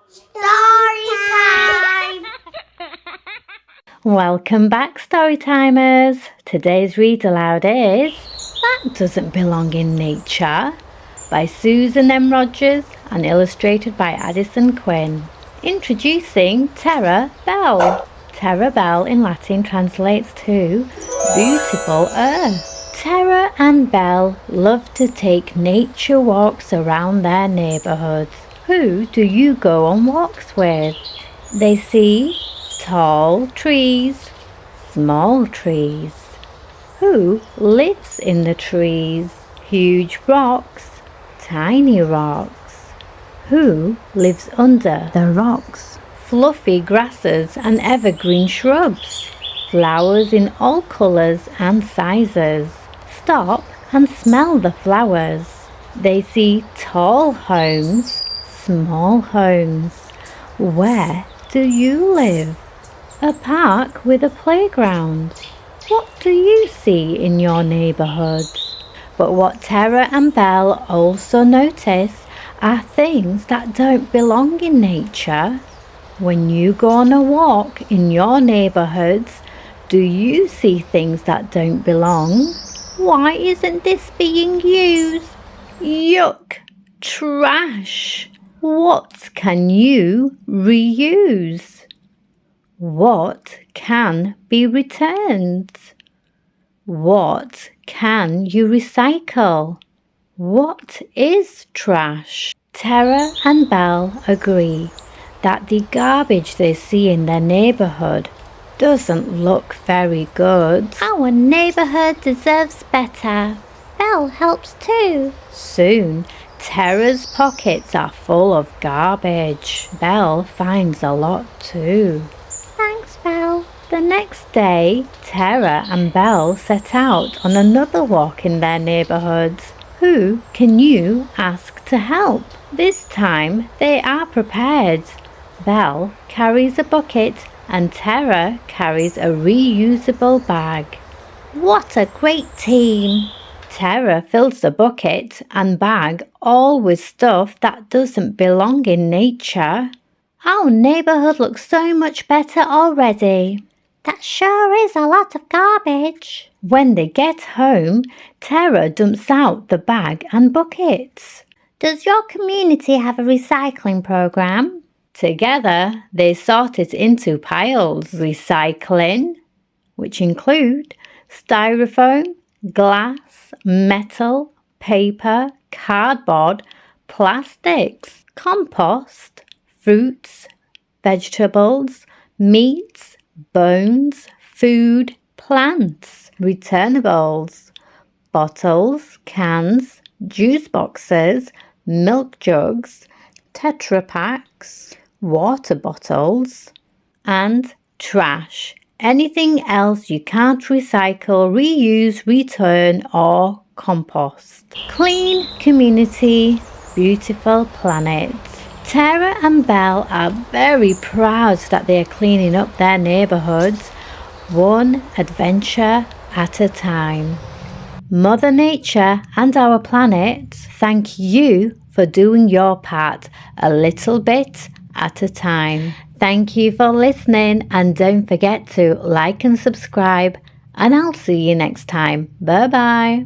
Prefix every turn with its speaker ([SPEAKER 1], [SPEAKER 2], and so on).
[SPEAKER 1] Story time!
[SPEAKER 2] Welcome back, Storytimers! Today's read aloud is That Doesn't Belong in Nature by Susan M Rodgers and illustrated by Addison Quinn. Introducing Terra Belle. Terra Belle in Latin translates to beautiful earth. Terra and Belle love to take nature walks around their neighbourhoods. Who do you go on walks with? They see tall trees, small trees. Who lives in the trees? Huge rocks, tiny rocks. Who lives under the rocks? Fluffy grasses and evergreen shrubs. Flowers in all colours and sizes. Stop and smell the flowers. They see tall homes, small homes. Where do you live? A park with a playground. What do you see in your neighbourhood? But what Terra and Belle also notice are things that don't belong in nature. When you go on a walk in your neighbourhoods, do you see things that don't belong? Why isn't this being used? Yuck! Trash! What can you reuse? What can be returned? What can you recycle? What is trash? Terra and Belle agree that the garbage they see in their neighbourhood doesn't look very good. Our neighbourhood deserves better. Belle helps too. Soon, Terra's pockets are full of garbage. Belle finds a lot too. Thanks, Belle. The next day, Terra and Belle set out on another walk in their neighbourhoods. Who can you ask to help? This time, they are prepared. Belle carries a bucket and Terra carries a reusable bag. What a great team! Terra fills the bucket and bag all with stuff that doesn't belong in nature. Our neighbourhood looks so much better already. That sure is a lot of garbage. When they get home, Terra dumps out the bag and buckets. Does your community have a recycling program? Together, they sort it into piles. Recycling, which include styrofoam, glass, metal, paper, cardboard, plastics. Compost, fruits, vegetables, meats, bones, food, plants. Returnables, bottles, cans, juice boxes, milk jugs, Tetra Packs, water bottles, and trash. Anything else you can't recycle, reuse, return, or compost. Clean community, beautiful planet. Terra and Belle are very proud that they are cleaning up their neighbourhoods, one adventure at a time. Mother Nature and our planet thank you for doing your part a little bit at a time. Thank you for listening and don't forget to like and subscribe and I'll see you next time. Bye bye.